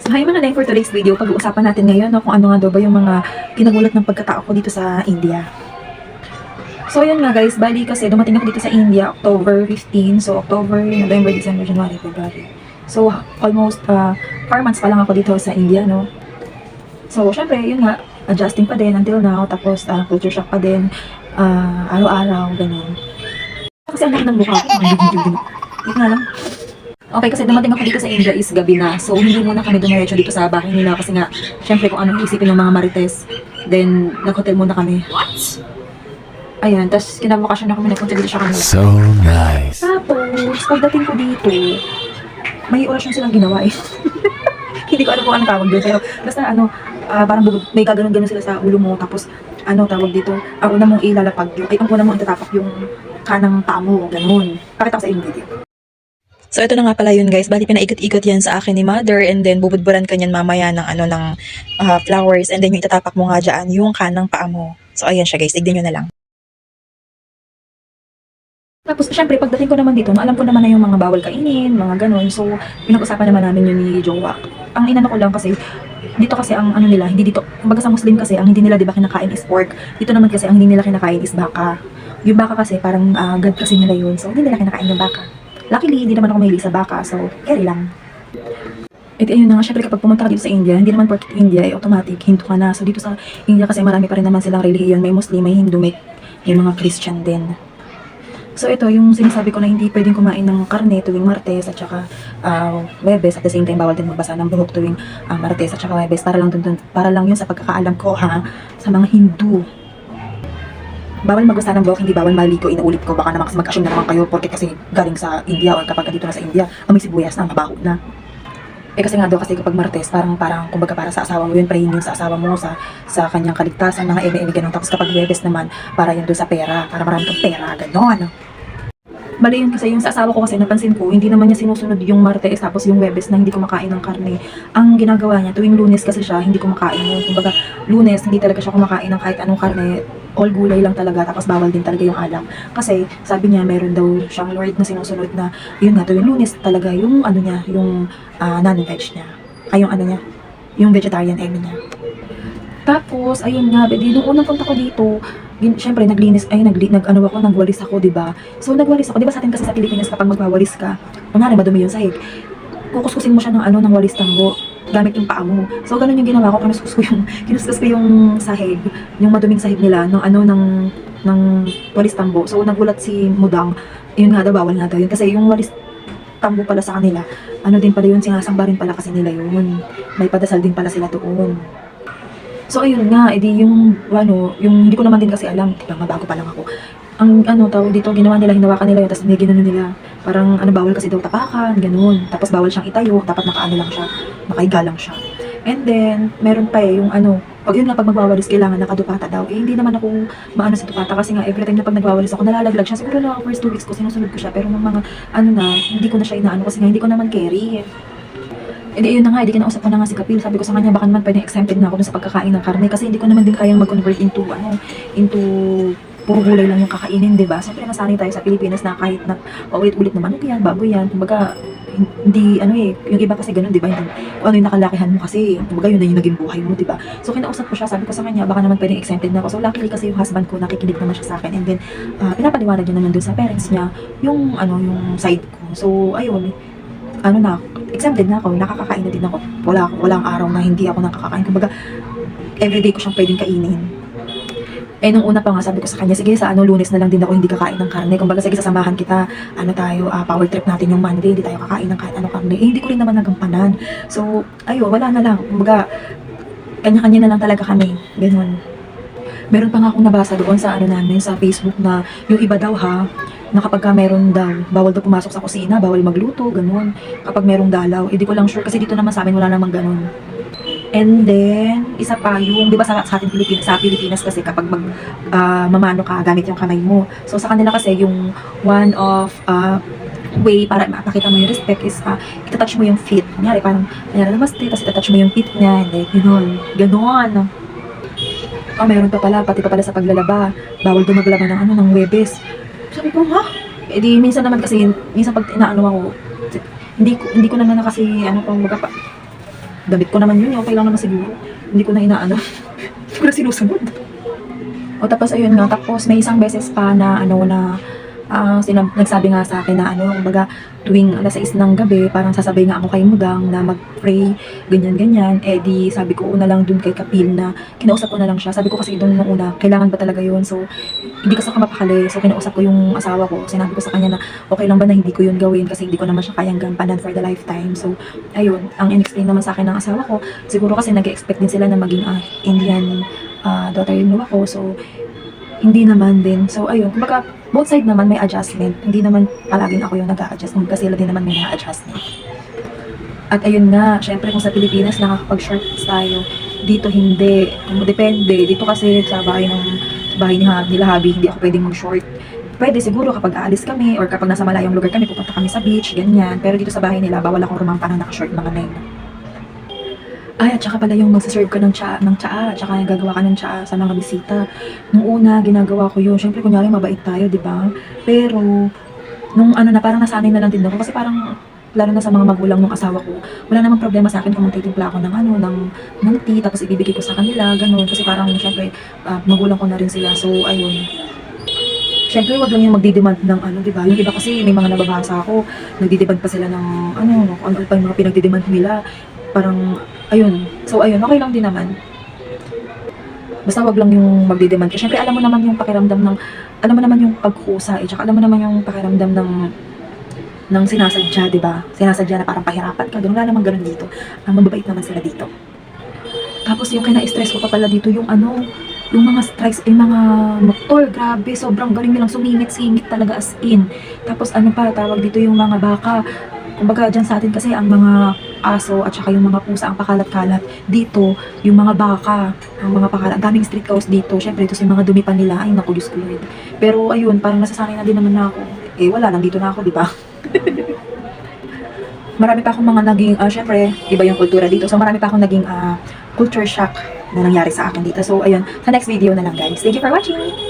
Hi mga Neng, for today's video, pag-uusapan natin ngayon no, kung ano nga daw ba yung mga kinagulat ng pagkatao ko dito sa India. So yun nga guys, bali kasi dumating ako dito sa India October 15, so October, November, December, January, February. So almost 4 months pa lang ako dito sa India, no. So syempre, yun nga, adjusting pa din until now, tapos culture shock pa din, araw-araw, ganun. Kasi ang laki ng mukha ko, yun nga lang. Okay, kasi dumating ako dito sa India is gabi na. So, hindi muna kami dumiretso dito sa bahay nila kasi nga, syempre kung ano isipin ng mga marites. Then, nag-hotel muna kami. What? Ayan, tapos kinabukasan na kami nagpunta dito sa kanila. So nice. Tapos, pagdating ko dito, may orasyon silang ginawa eh. Hindi ko alam kung ano tawag doon. Pero, basta parang may gaganon-ganon sila sa ulo mo. Tapos, tawag dito, ang una mong ilalapag yung, ang una mong itatapak yung kanang paa mo, ganon. Pakita ko sa inyo video. So, ito na nga pala yun guys. Bali, pinaikot-ikot yan sa akin ni mother and then bubudburan ka niyan mamaya ng flowers and then yung itatapak mo nga dyan, yung kanang paa mo. So, ayan siya guys. Tignan nyo na lang. Tapos, syempre, pagdating ko naman dito, alam ko naman na yung mga bawal kainin, mga ganon. So, pinag-usapan naman namin yun ni Jowa. Ang inano ko lang kasi, dito kasi ang nila, hindi dito, kumbaga sa Muslim kasi, ang hindi nila diba kinakain is pork. Dito naman kasi, ang hindi nila kinakain is baka. Yung baka kasi, parang God kasi nila yun. So, hindi nila kinakain yung baka. Luckily, hindi naman ako mahilig sa baka, so carry lang. At ayun na nga, syempre kapag pumunta ka dito sa India, hindi naman porket India ay automatic, Hindu ka na. So dito sa India kasi marami pa rin naman silang relihiyon, may Muslim, may Hindu, may mga Christian din. So ito, yung sinasabi ko na hindi pwedeng kumain ng karne tuwing Martes at saka Webes, at the same time bawal din magbasa ng buhok tuwing Martes at saka Webes, para lang yun sa pagkakaalam ko sa mga Hindu. Bawal magbasa ng buhok, hindi bawal maligo, inuulit ko, baka naman kasi mag-assume na naman kayo porque kasi galing sa India or kapag dito na sa India, amoy sibuyas na, mabaho na. Eh kasi nga daw kasi kapag Martes, parang kumbaga para sa asawa mo yun, prayin yun sa asawa mo, sa kanyang kaligtasan, mga eme-eme ganun. Tapos kapag Webes naman, para yun doon sa pera, para marami kang pera, gano'n. Bali yun kasi yung sa asawa ko kasi napansin ko, hindi naman niya sinusunod yung Martes tapos yung Webes na hindi kumakain ng karne. Ang ginagawa niya, tuwing Lunes kasi siya, hindi kumakain yun. Kumbaga, Lunes, hindi talaga siya kumakain ng kahit anong karne, all gulay lang talaga, tapos bawal din talaga yung alak. Kasi, sabi niya, meron daw siyang Lord na sinusunod na, yun nga, tuwing Lunes talaga yung niya, yung non-veg niya. Ay, yung niya, yung vegetarian eme niya. Tapos, ayun nga, nung unang punta ko dito, syempre nagwalis ako, 'di ba? So nagwalis ako, 'di ba sa atin kasi sa Pilipinas kapag magwawalis ka, kunwari madumi yung sahig, kukuskusin mo siya ng walis tambo gamit yung paa mo. So ganun yung ginawa ko, kinuskus ko yung sahig, yung maduming sahig nila ng walis tambo. So nagulat si Mudang, yun nga daw bawal nga daw yun kasi yung walis tambo pala sa kanila, din pala yun, sinasamba rin pala kasi nila yun. May padasal din pala sila doon. So ayun nga, edi yung hindi ko naman din kasi alam, diba, mabago pa lang ako. Ang tawag dito, hinawakan nila yun, tapos may ginanon nila. Parang bawal kasi daw tapakan, ganun. Tapos bawal siyang itayo, dapat lang siya, nakahiga lang siya. And then, meron pa yung pag magwawalis, kailangan nakadupata daw. Eh, hindi naman ako maano sa dupata kasi nga every time na pag nagwawalis ako, nalalaglag siya. Siguro na first 2 weeks ko, sinusunod ko siya. Pero nung mga, hindi ko na siya inaano kasi nga hindi ko naman carry. E di yun na nga, kinausap ko na nga si Kapil. Sabi ko sa kanya, baka naman pwedeng exempted na ako dun sa pagkakain ng karne kasi hindi ko naman din kayang mag-convert into puro gulay lang yung kakainin, diba? Siyempre nasanay tayo sa Pilipinas na kahit na paulit-ulit naman, yan, baboy yan. Kumbaga, hindi, yung iba kasi ganun, diba? Hindi, kung ano yung nakalakihan mo kasi, kumbaga yun na yung naging buhay mo, diba? So, kinausap ko siya, sabi ko sa kanya, baka naman pwedeng exempted na ako. So, luckily kasi yung husband ko, nakikinig naman siya sa akin. And then, pinapaliwanag niya naman dun sa parents niya, yung side ko. So, ayun, exempted na ako, nakakakain na din ako. Walang araw na hindi ako nakakakain. Kumbaga, everyday ko siyang pwedeng kainin. Eh, nung una pa nga, sabi ko sa kanya, sige, sa Lunes na lang din ako hindi kakain ng karne. Kumbaga, sige, sasamahan kita, power trip natin yung Monday, hindi tayo kakain ng kahit anong karne. Eh, hindi ko rin naman nagampanan. So, wala na lang. Kumbaga, kanya-kanya na lang talaga kami. Ganun. Meron pa nga akong nabasa doon sa sa Facebook na yung iba daw na kapag meron daw, bawal daw pumasok sa kusina, bawal magluto, ganun. Kapag merong dalaw, hindi ko lang sure kasi dito naman sa amin wala namang ganun. And then, isa pa yung, di ba sa ating Pilipinas kasi kapag mamano ka, gamit yung kamay mo. So sa kanila kasi yung one of way para mapakita mo yung respect is itatouch mo yung feet. Kunyari, parang, namaste, tapos itatouch mo yung feet niya, and then, ganon. Meron pa pala, pati pa pala sa paglalaba, bawal daw maglaba ng Webes. Sabi ko, ha? Eh di, minsan pag inaano ako, hindi ko naman na kasi, damit ko naman yun, okay lang naman siguro. Hindi ko na inaano. Hindi ko na sinusunod. O tapos ayun nga, tapos may isang beses pa na ano na nagsabi nga sa akin na ano, kumbaga tuwing alas 6 ng gabi, parang sasabay nga ako kay Mudang na mag-pray, ganyan-ganyan. Eh di sabi ko una lang dun kay Kapil na kinausap ko na lang siya. Sabi ko kasi dun nung una, kailangan ba talaga yun? So, hindi ko sa mapakali. So, kinausap ko yung asawa ko. Sinabi ko sa kanya na okay lang ba na hindi ko yun gawin kasi hindi ko naman siya kayang gampanan for the lifetime. So, ayun, ang in-explain naman sa akin ng asawa ko, siguro kasi nag-expect din sila na maging Indian daughter-in-law ako. So, hindi naman din. So, ayun. Kumbaga, both side naman may adjustment. Hindi naman palaging ako yung nag-a-adjust. Kasi sila din naman may na-adjustment. At ayun nga, syempre kung sa Pilipinas nakakapag-shorts tayo, dito hindi. Depende. Dito kasi sa bahay nila Habi, hindi ako pwedeng mag-short. Pwede siguro kapag aalis kami or kapag nasa malayong lugar kami, pupunta kami sa beach, ganyan. Pero dito sa bahay nila, bawal akong rumampa na naka-short mga nen. Ay, at saka pala yung magsaserve ka ng tsaa, at saka yung gagawa ka ng tsaa sa mga bisita. Nung una, ginagawa ko yun. Siyempre, kunyari, mabait tayo, di ba? Pero, nung ano na, parang nasanay na lang din ako. Kasi parang, lalo na sa mga magulang ng asawa ko, wala namang problema sa akin kung magtitimpla ako ng ano, ng tea, tapos ibibigay ko sa kanila, ganun. Kasi parang, siyempre, magulang ko na rin sila. So, ayun. Siyempre, wag lang yung magdidemand ng ano, di ba? Yung iba kasi, may mga nababasa ako, nagdidemand pa sila ng ano pa yung mga pinagdidemand nila. Parang, ayun. So, ayun, okay lang din naman. Basta wag lang yung magdidemand. Siyempre, alam mo naman yung pakiramdam ng, alam mo naman yung pagkusa, tsaka alam mo naman yung pakiramdam ng sinasadya, di ba? Sinasadya na parang pahirapan ka. Ganun, wala naman ganun dito. Mababait naman sila dito. Tapos yung kina-stress ko pa pala dito, yung ano, yung mga strikes, yung mga motor, grabe, sobrang galing nilang sumingit-singit talaga as in. Tapos ano pa, tawag dito yung mga baka. Kumbaga dyan sa atin kasi ang mga aso at saka yung mga pusa ang pakalat-kalat. Dito, yung mga baka, ang mga pakalat, ang daming street cows dito. Syempre, ito yung mga dumi pa nila. Ay, naku, Diyos ko Lord. Pero ayun, parang nasasanay na din naman na ako. Eh, wala, nandito na ako, di ba? Marami pa akong mga naging, syempre, iba yung kultura dito. So, marami pa akong naging culture shock na nangyari sa akin dito. So, ayun, sa next video na lang guys. Thank you for watching!